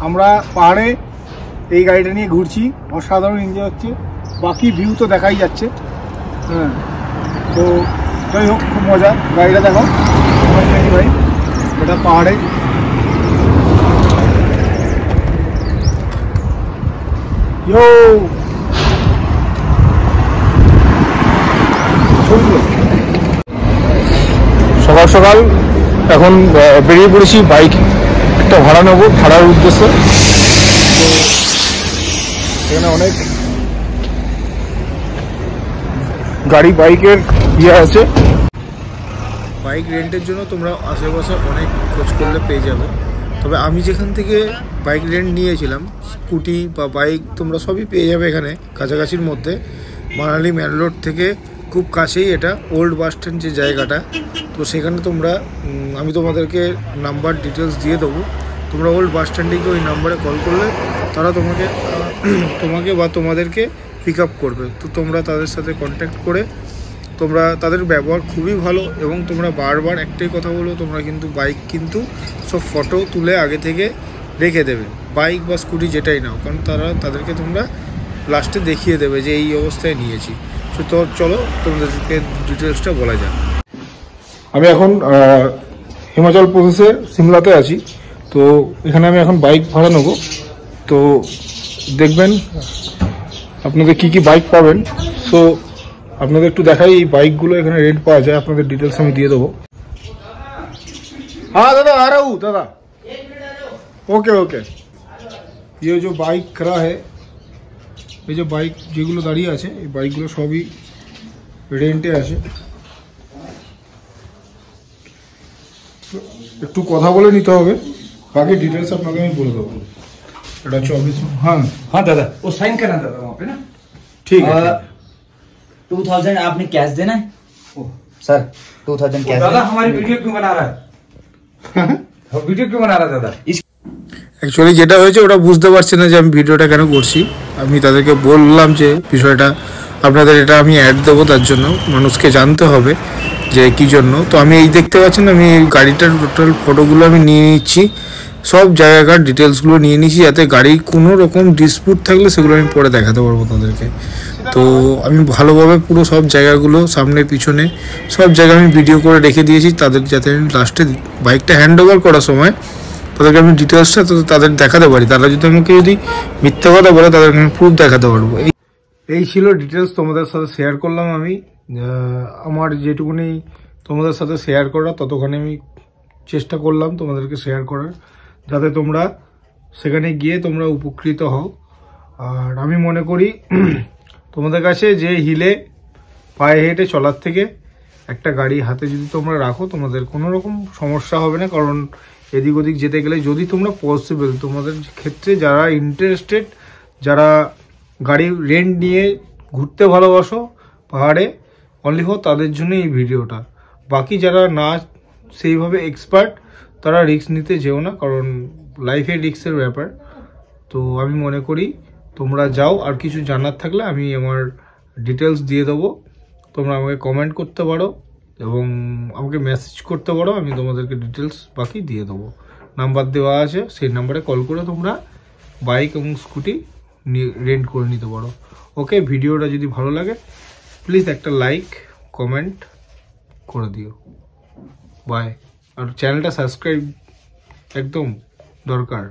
আমরা পাহাড়ে এই গাড়িটা নিয়ে ঘুরছি, অসাধারণ এনজয় হচ্ছে, বাকি ভিউ তো দেখাই যাচ্ছে। হ্যাঁ, তো যাই হোক, খুব মজা। গাড়িটা দেখো ভাই, এটা পাহাড়ে। সকাল সকাল এখন বেরিয়ে পড়েছি, বাইক একটা ভাড়া নেবো, ভাড়ার উদ্দেশ্যে। এখানে অনেক গাড়ি বাইকের আছে। বাইক রেন্টের জন্য তোমরা আশেপাশে অনেক খোঁজ করলে পেয়ে যাবে। তবে আমি যেখান থেকে বাইক রেন্ট নিয়েছিলাম, স্কুটি বা বাইক তোমরা সবই পেয়ে যাবে এখানে কাছাকাছির মধ্যে। মানালি মেন রোড থেকে খুব কাছেই এটা, ওল্ড বাস স্ট্যান্ড যে জায়গাটা, তো সেখানে তোমরা আমি তোমাদেরকে নাম্বার ডিটেলস দিয়ে দেবো। তোমরা ওল্ড বাস স্ট্যান্ডে গিয়ে ওই নাম্বারে কল করলে তারা তোমাকে বা তোমাদেরকে পিক আপ করবে। তো তোমরা তাদের সাথে কন্ট্যাক্ট করে, তোমরা তাদের ব্যবহার খুবই ভালো, এবং তোমরা বারবার একটাই কথা বলো, তোমরা কিন্তু বাইক কিন্তু সব ফটো তুলে আগে থেকে রেখে দেবে, বাইক বা স্কুটি যেটাই নাও, কারণ তাদেরকে তোমরা লাস্টে দেখিয়ে দেবে যে এই অবস্থায় নিয়েছি। তো চলো তোমাদেরকে ডিটেলসটা বলা যাক। আমি এখন হিমাচল প্রদেশে সিমলাতে আছি। তো এখানে আমি এখন বাইক ভাড়া নেবো। তো দেখবেন আপনাদের কি কি বাইক পাবেন। সো আপনাদের একটু দেখাই, এই বাইকগুলো এখানে রেন্ট पाया जाए, আপনাদের डिटेल्स আমি দিয়ে দেবো। हाँ दादा आ रहा हूँ दादा, ओके ओके। ये जो बाइक खड़ा है, ये जो बाइक যেগুলো দাঁড়িয়ে আছে, এই বাইকগুলো সবই রেন্টে আছে। একটু কথা বলে নিতে হবে, বাকি ডিটেলস আপনাকে আমি বলে দেবো। এটা 24। हाँ हाँ दादा, वो साइन करना दादा वहाँ पे ना। ठीक है। 2000 आपने कैश देना है। सर 2000 कैश दादा। हमारी वीडियो क्यों बना रहा है? वीडियो क्यों बना रहा है दादा? অ্যাকচুয়ালি যেটা হয়েছে ওটা বুঝতে পারছি না যে আমি ভিডিওটা কেন করছি। আমি তাদেরকে বললাম যে বিষয়টা আপনাদের এটা আমি অ্যাড দেবো, তার জন্য মানুষকে জানতে হবে যে কী জন্য। তো আমি এই দেখতে পাচ্ছেন, আমি এই গাড়িটার টোটাল ফটোগুলো আমি নিয়ে নিচ্ছি, সব জায়গাকার ডিটেলসগুলো নিয়ে নিচ্ছি, যাতে গাড়ির কোনো রকম ডিসপুট থাকলে সেগুলো আমি পরে দেখাতে পারবো তাদেরকে। তো আমি ভালোভাবে পুরো সব জায়গাগুলো, সামনে পিছনে সব জায়গায় আমি ভিডিও করে রেখে দিয়েছি তাদের, যাতে আমি লাস্টে বাইকটা হ্যান্ড ওভার করার সময় তাদেরকে আমি ডিটেলসটা তাদের দেখাতে পারি। তারা যদি আমাকে মিথ্যা কথা বলে, তাদেরকে আমি প্রুফ দেখাতে পারবো। এই ছিল ডিটেলস তোমাদের সাথে শেয়ার করলাম আমি। আমার যেটুকুনি তোমাদের সাথে শেয়ার করা, ততখানি আমি চেষ্টা করলাম তোমাদেরকে শেয়ার করার, যাতে তোমরা সেখানে গিয়ে তোমরা উপকৃত হও। আর আমি মনে করি তোমাদের কাছে যে হিলে পায়ে হেঁটে চলার থেকে একটা গাড়ি হাতে যদি তোমরা রাখো, তোমাদের কোনো রকম সমস্যা হবে না। কারণ এদিক ওদিক যেতে গেলে যদি তোমরা পসিবল, তোমাদের ক্ষেত্রে যারা ইন্টারেস্টেড, যারা গাড়ি রেন্ট নিয়ে ঘুরতে ভালোবাসো পাহাড়ে, অনলি হো তাদের জন্য এই ভিডিওটা। বাকি যারা না সেইভাবে এক্সপার্ট, তারা রিস্ক নিতে যেও না, কারণ লাইফে রিস্কের ব্যাপার। তো আমি মনে করি তোমরা যাও। আর কিছু জানার থাকলে আমি আমার ডিটেলস দিয়ে দেবো, তোমরা আমাকে কমেন্ট করতে পারো এবং আমাকে মেসেজ করতে পারো, আমি তোমাদেরকে ডিটেলস বাকি দিয়ে দেবো। নাম্বার দেওয়া আছে, সেই নাম্বারে কল করে তোমরা বাইক এবং স্কুটি রেন্ট করে নিতে পারো। ওকে, ভিডিওটা যদি ভালো লাগে প্লিজ একটা লাইক কমেন্ট করে দিও। বাই। আর চ্যানেলটা সাবস্ক্রাইব একদম দরকার।